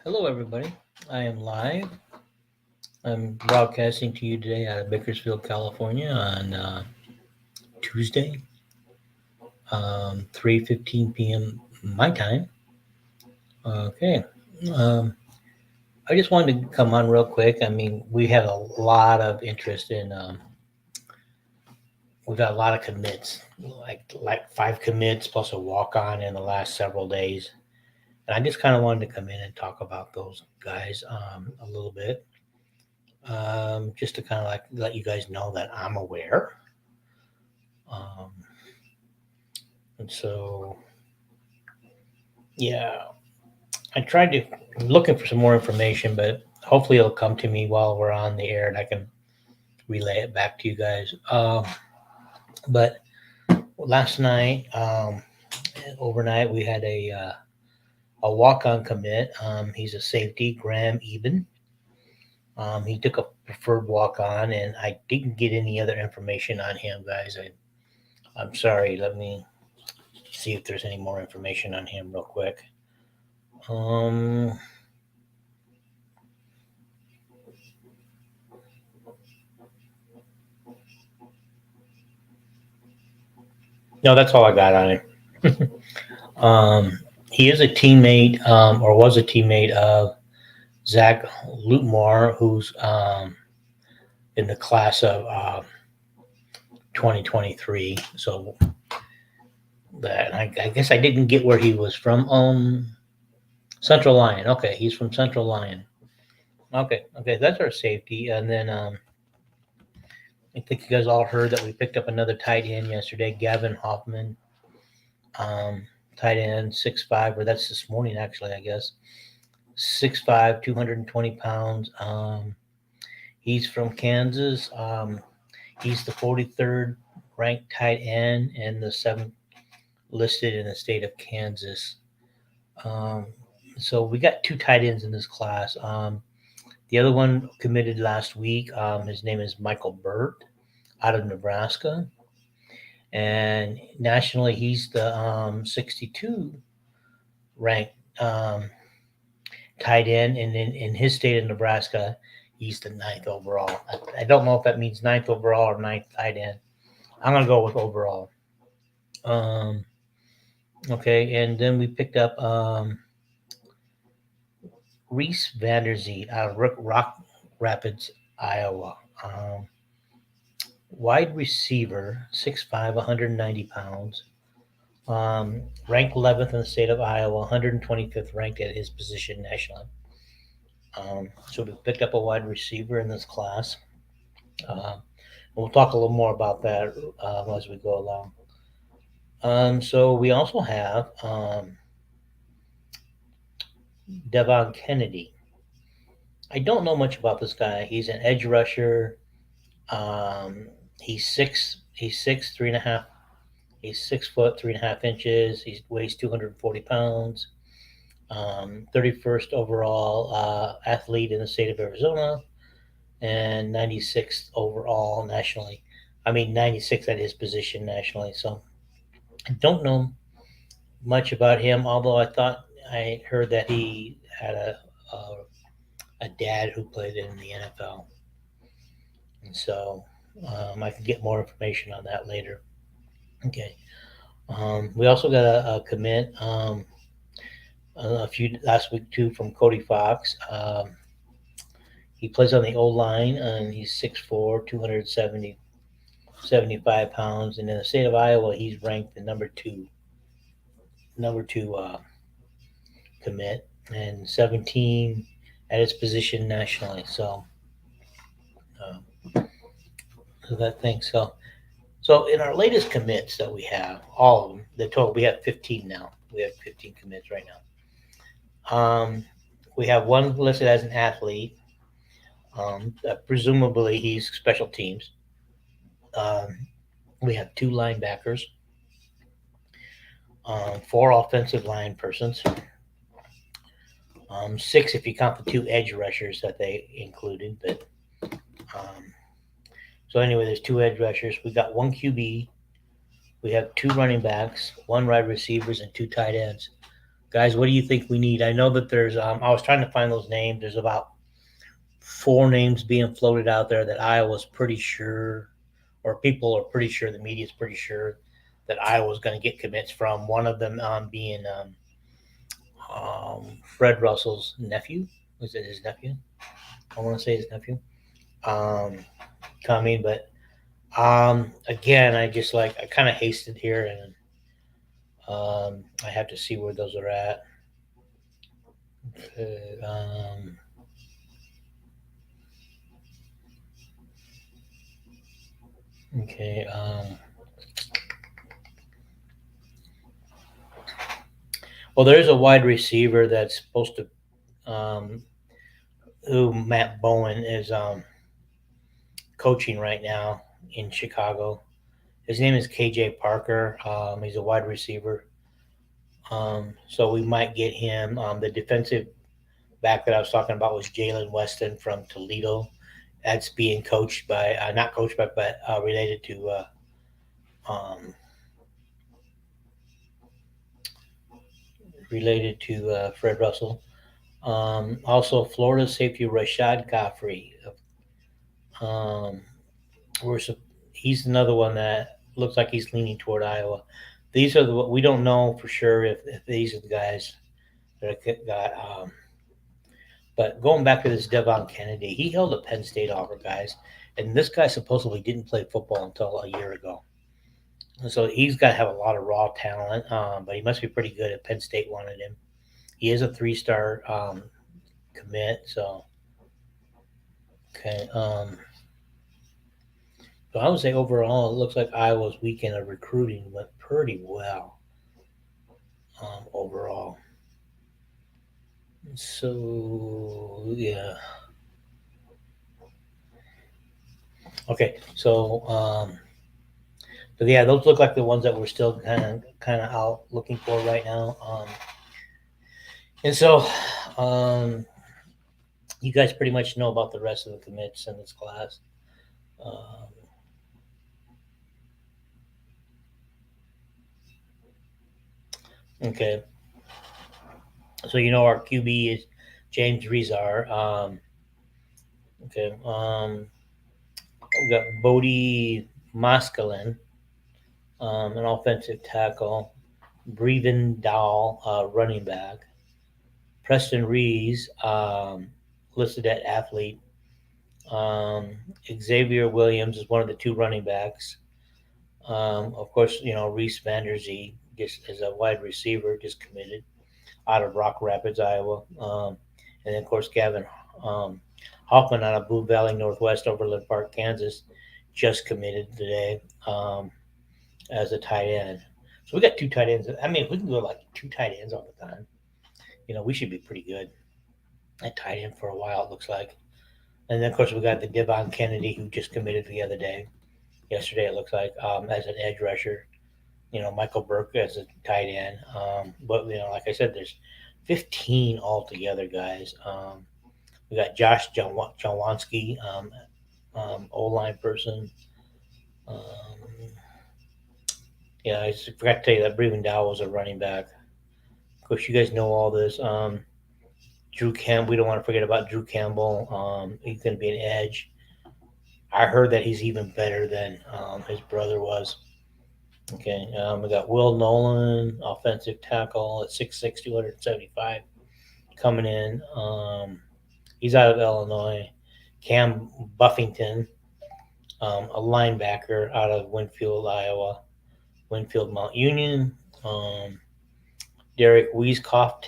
Hello, everybody. I am live. I'm broadcasting to you today out of Bakersfield, California on Tuesday, 3:15 p.m. my time. Okay. Um, I just wanted to come on real quick. I mean, we had a lot of interest in. We've got a lot of commits, like five commits plus a walk on in the last several days, and I just kind of wanted to come in and talk about those guys a little bit. Just to kind of like let you guys know that I'm aware. Um, and so, yeah, I tried to I'm looking for some more information, but hopefully it'll come to me while we're on the air and I can relay it back to you guys. But last night, overnight, we had a walk on commit. He's a safety, Graham Eben. He took a preferred walk on, and I didn't get any other information on him, guys. I'm sorry. Let me see if there's any more information on him real quick. Um, no, that's all I got on him. He is a teammate, or was a teammate of Zach Lutmore, who's in the class of 2023. So that I guess I didn't get where he was from. Central Lion. Okay, he's from Central Lion. Okay, that's our safety. And then I think you guys all heard that we picked up another tight end yesterday, Gavin Hoffman. Um, Tight end, 6'5", or that's this morning actually, I guess. 6'5", 220 pounds. He's from Kansas. He's the 43rd ranked tight end and the 7th listed in the state of Kansas. Um, so we got two tight ends in this class. The other one committed last week. His name is Michael Burt out of Nebraska. And nationally, he's the 62 ranked tight end. And in his state of Nebraska, he's the ninth overall. I don't know if that means ninth overall or ninth tight end. I'm going to go with overall. Um, okay, and then we picked up Reese Vanderzee out of Rock Rapids, Iowa. Wide receiver, 6'5", 190 pounds. Ranked 11th in the state of Iowa, 125th ranked at his position nationally. So we picked up a wide receiver in this class. We'll talk a little more about that as we go along. So we also have Devon Kennedy. I don't know much about this guy. He's an edge rusher. Um, he's six. He's 3.5. He's 6 foot 3.5 inches. He weighs 240 pounds. 31st overall athlete in the state of Arizona, and 96th overall nationally. I mean, 96th at his position nationally. So I don't know much about him, although I heard that he had a dad who played in the NFL, and so I can get more information on that later. Okay. We also got a commit a few last week too from Cody Fox. He plays on the O line and he's 6'4", 275 pounds, and in the state of Iowa, he's ranked the number two commit, and 17 at his position nationally. So that thing. So in our latest commits that we have, all of them, the total we have 15 now. We have 15 commits right now. We have one listed as an athlete. Presumably he's special teams. Um, we have two linebackers, four offensive line persons, six if you count the two edge rushers that they included. But so anyway, there's two edge rushers. We got one QB. We have two running backs, one wide receivers, and two tight ends. Guys, what do you think we need? I know that there's. I was trying to find those names. There's about four names being floated out there that Iowa's pretty sure, or people are pretty sure. The media's pretty sure that Iowa's going to get commits from. One of them being Fred Russell's nephew. Was it his nephew? I want to say his nephew. Um, Coming, but again, I kind of hasted here, and I have to see where those are at. Uh, um, okay. Well, there's a wide receiver that's supposed to, who Matt Bowen is coaching right now in Chicago. His name is KJ Parker. He's a wide receiver. So we might get him. The defensive back that I was talking about was Jalen Weston from Toledo. That's being coached by, not coached by, but related to um, Fred Russell. Also, Florida safety Rashad Godfrey. Um, we're he's another one that looks like he's leaning toward Iowa. These are the we don't know for sure if these are the guys that got. But going back to this Devon Kennedy, he held a Penn State offer, guys, and this guy supposedly didn't play football until a year ago. So he's got to have a lot of raw talent, but he must be pretty good. If Penn State wanted him, he is a three-star commit. So okay, so I would say overall, it looks like Iowa's weekend of recruiting went pretty well overall. So yeah, okay. So but yeah, those look like the ones that we're still kind of out looking for right now. And so you guys pretty much know about the rest of the commits in this class. Um, okay, so you know our QB is James Rezar. Okay, we got Bodie Moskalin, an offensive tackle. Breven Dahl, running back. Preston Rees, listed at athlete. Xavier Williams is one of the two running backs. Of course, you know, Reese Vanderzee just as a wide receiver, just committed out of Rock Rapids, Iowa. And then, of course, Gavin Hoffman out of Blue Valley Northwest, Overland Park, Kansas, just committed today as a tight end. So we got two tight ends. I mean, if we can go like two tight ends all the time, you know, we should be pretty good at tight end for a while, it looks like. And then, of course, we got the Devon Kennedy who just committed the other day. Yesterday, it looks like, as an edge rusher. You know, Michael Burke as a tight end. But, you know, like I said, there's 15 altogether, guys. We got Josh Jawanski, O-line person. Um, yeah, I forgot to tell you that Breven Dow was a running back. Of course, you guys know all this. Drew Campbell, we don't want to forget about Drew Campbell. He's going to be an edge. I heard that he's even better than his brother was. Okay, we got Will Nolan, offensive tackle at 6'6", 275, coming in. He's out of Illinois. Cam Buffington, a linebacker out of Winfield, Iowa. Winfield Mount Union. Derek Weisskoft.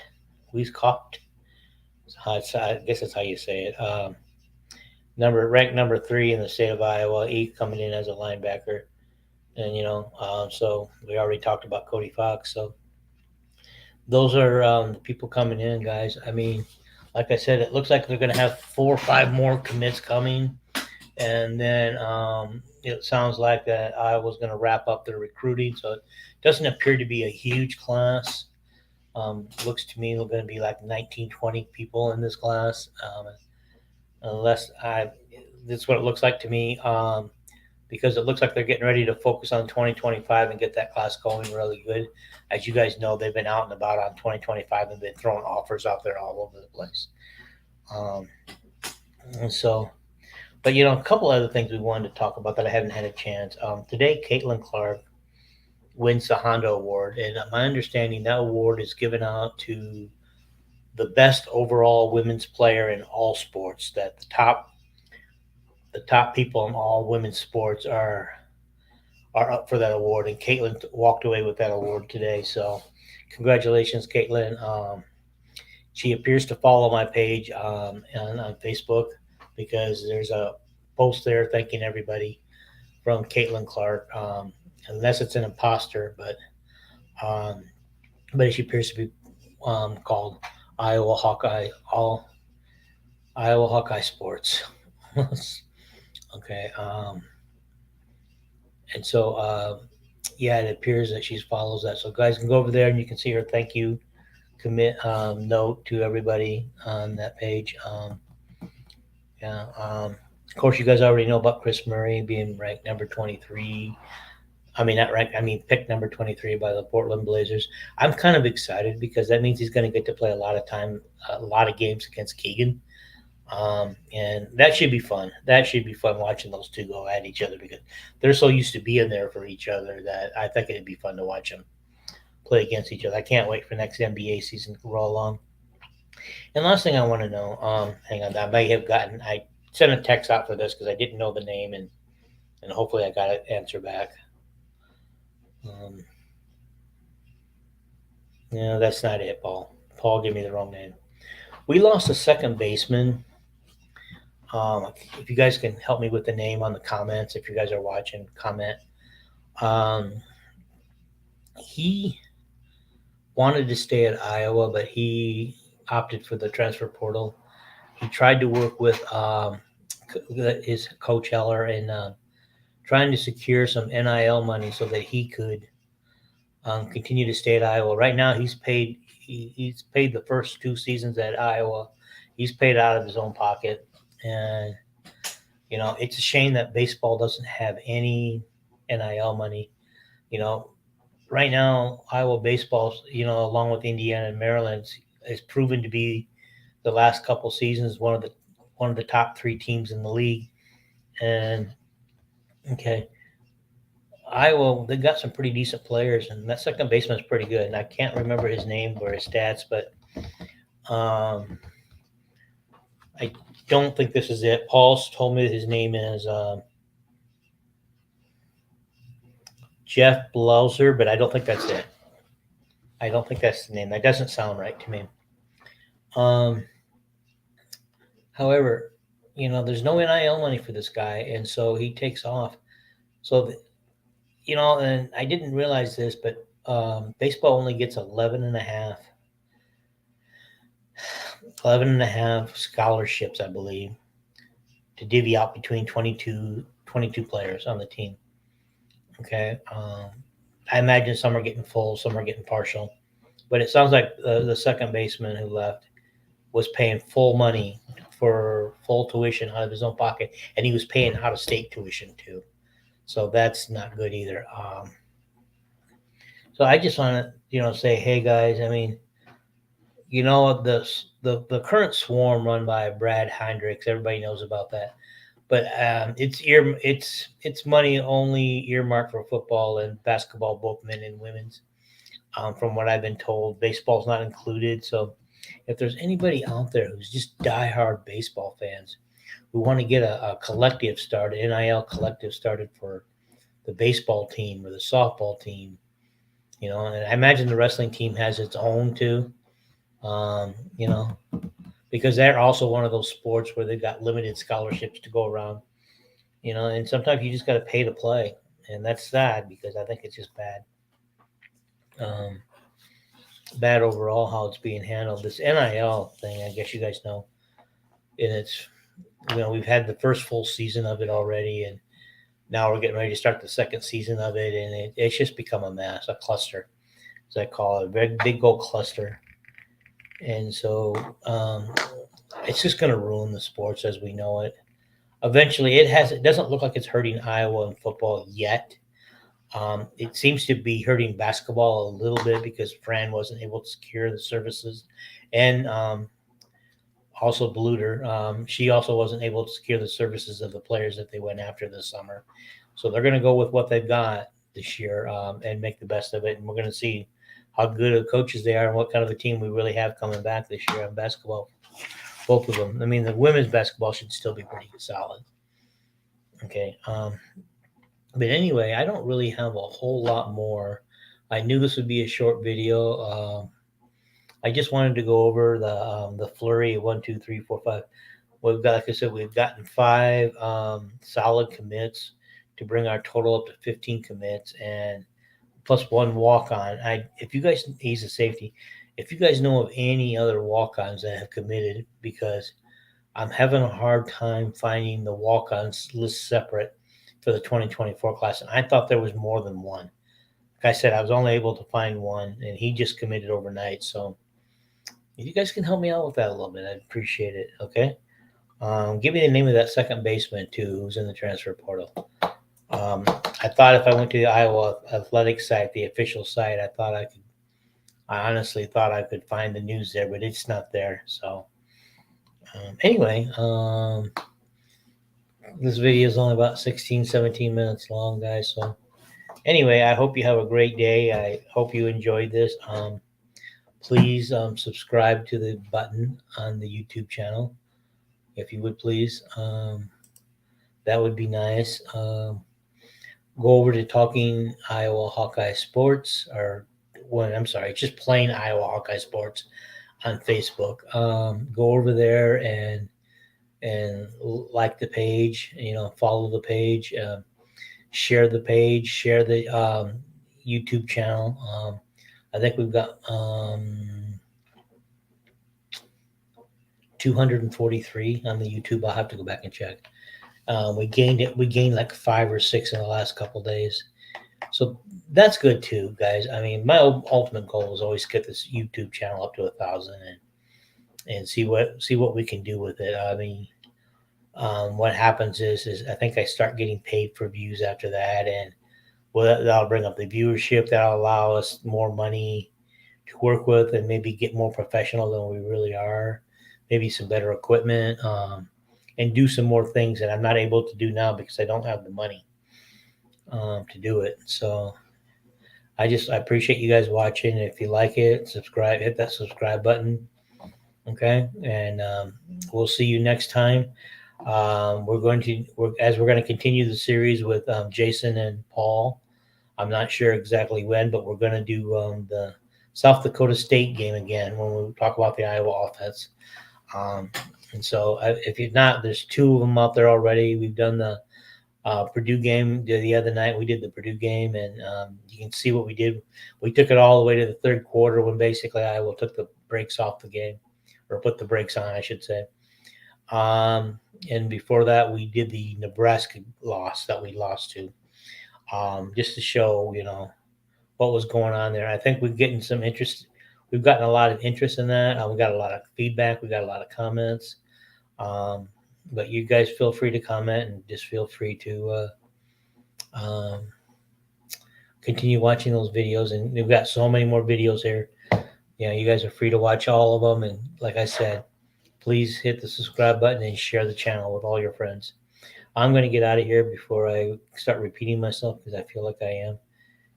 I guess that's how you say it. Ranked number 3 in the state of Iowa. He coming in as a linebacker. And, you know, so we already talked about Cody Fox. So those are the people coming in, guys. I mean, like I said, it looks like they're going to have 4 or 5 more commits coming. And then it sounds like that Iowa's going to wrap up their recruiting. So it doesn't appear to be a huge class. Looks to me they're going to be like 19, 20 people in this class. Unless that's what it looks like to me. because it looks like they're getting ready to focus on 2025 and get that class going really good. As you guys know, they've been out and about on 2025 and been throwing offers out there all over the place. Um, and so, but a couple other things we wanted to talk about that I haven't had a chance. Today, Caitlin Clark wins the Honda Award, and my understanding that award is given out to the best overall women's player in all sports. That the top people in all women's sports are up for that award, and Caitlin walked away with that award today. So, congratulations, Caitlin. She appears to follow my page on Facebook because there's a post there thanking everybody from Caitlin Clark, unless it's an imposter, um, but she appears to be called Iowa Hawkeye all Iowa Hawkeye Sports. Okay, and so yeah, it appears that she follows that. So guys can go over there and you can see her thank you commit note to everybody on that page. Yeah, of course, you guys already know about Chris Murray being ranked number 23. I mean, not ranked. I mean, picked number 23 by the Portland Blazers. I'm kind of excited because that means he's going to get to play a lot of time, a lot of games against Keegan. And that should be fun. That should be fun watching those two go at each other because they're so used to being there for each other that I think it'd be fun to watch them play against each other. I can't wait for next NBA season to roll along. And last thing I want to know, hang on, I sent a text out for this because I didn't know the name and hopefully I got an answer back. Um, no, that's not it, Paul. Paul gave me the wrong name. We lost a second baseman. If you guys can help me with the name on the comments, if you guys are watching, comment. Um, he wanted to stay at Iowa, but he opted for the transfer portal. He tried to work with his coach Heller and trying to secure some NIL money so that he could continue to stay at Iowa. Right now, he's paid the first 2 seasons at Iowa. He's paid out of his own pocket, and it's a shame that baseball doesn't have any NIL money. You know, right now Iowa baseball, along with Indiana and Maryland, is proven to be the last couple seasons one of the top 3 teams in the league. And okay, Iowa, they got some pretty decent players, and that second baseman is pretty good. And I can't remember his name or his stats, but um, I don't think this is it. Paul's told me his name is Jeff Blauser, but I don't think that's it. I don't think that's the name. That doesn't sound right to me. Um, However, there's no NIL money for this guy, and so he takes off. So, and I didn't realize this, but baseball only gets 11 and a half scholarships, I believe, to divvy out between 22 players on the team. Okay. I imagine some are getting full, some are getting partial. But it sounds like the second baseman who left was paying full money for full tuition out of his own pocket, and he was paying out of state tuition too. So that's not good either. So I just want to, say, hey guys, I mean, the current swarm run by Brad Hendricks, everybody knows about that. But it's money only earmarked for football and basketball, both men and women's. From what I've been told, baseball's not included. So if there's anybody out there who's just diehard baseball fans who want to get a collective started, NIL collective started for the baseball team or the softball team, and I imagine the wrestling team has its own too, um, you know, because they're also one of those sports where they've got limited scholarships to go around, and sometimes you just got to pay to play. And that's sad because I think it's just bad. Um, Bad overall how it's being handled. This NIL thing, I guess you guys know, and it's we've had the first full season of it already, and now we're getting ready to start the second season of it, and it's just become a mess, a cluster, as I call it, a big big old cluster. And so it's just going to ruin the sports as we know it. Eventually, it doesn't look like it's hurting Iowa in football yet. It seems to be hurting basketball a little bit because Fran wasn't able to secure the services, and also Bluter. She also wasn't able to secure the services of the players that they went after this summer. So they're going to go with what they've got this year and make the best of it. And we're going to see how good of coaches they are and what kind of a team we really have coming back this year on basketball. Both of them. I mean, the women's basketball should still be pretty solid. Okay. But anyway, I don't really have a whole lot more. I knew this would be a short video. I just wanted to go over the flurry of 1, 2, 3, 4, 5. We've got, like I said, we've gotten 5 solid commits to bring our total up to 15 commits, and plus 1 walk on. If you guys, he's a safety. If you guys know of any other walk ons that have committed, because I'm having a hard time finding the walk ons list separate for the 2024 class, and I thought there was more than one. Like I said, I was only able to find one, and he just committed overnight. So if you guys can help me out with that a little bit, I'd appreciate it. Okay. Give me the name of that second baseman too, who's in the transfer portal. I thought if I went to the Iowa athletic site, the official site, I thought I could. I honestly thought I could find the news there, but it's not there. So anyway, this video is only about 16, 17 minutes long, guys. So anyway, I hope you have a great day. I hope you enjoyed this. Please subscribe to the button on the YouTube channel, if you would please. That would be nice. Go over to Talking Iowa Hawkeye Sports, or I'm sorry, just plain Iowa Hawkeye Sports on Facebook. Go over there and like the page, follow the page, share the page, share the YouTube channel. I think we've got 243 on the YouTube. I'll have to go back and check. We gained like 5 or 6 in the last couple days, so that's good too, guys. I mean, my ultimate goal is always get this YouTube channel up to 1,000 and see what we can do with it. I mean, what happens is I think I start getting paid for views after that, and that'll bring up the viewership. That'll allow us more money to work with and maybe get more professional than we really are. Maybe some better equipment, and do some more things that I'm not able to do now because I don't have the money to do it. So I appreciate you guys watching. If you like it, subscribe, hit that subscribe button. Okay, and we'll see you next time. We're going to continue the series with Jason and Paul. I'm not sure exactly when, but we're going to do the South Dakota State game again when we talk about the Iowa offense. And so if you're not, there's 2 of them out there already. We've done the Purdue game the other night. We did the Purdue game, and you can see what we did. We took it all the way to the third quarter when basically Iowa took the brakes off the game, or put the brakes on, I should say. And before that, we did the Nebraska loss that we lost to, just to show, what was going on there. I think we're getting some interest. We've gotten a lot of interest in that. We got a lot of feedback. We got a lot of comments. But you guys feel free to comment, and just feel free to continue watching those videos. And we've got so many more videos here. You guys are free to watch all of them. And like I said, please hit the subscribe button and share the channel with all your friends. I'm going to get out of here before I start repeating myself, because I feel like I am.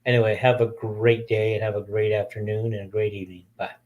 Anyway, have a great day and have a great afternoon and a great evening. Bye.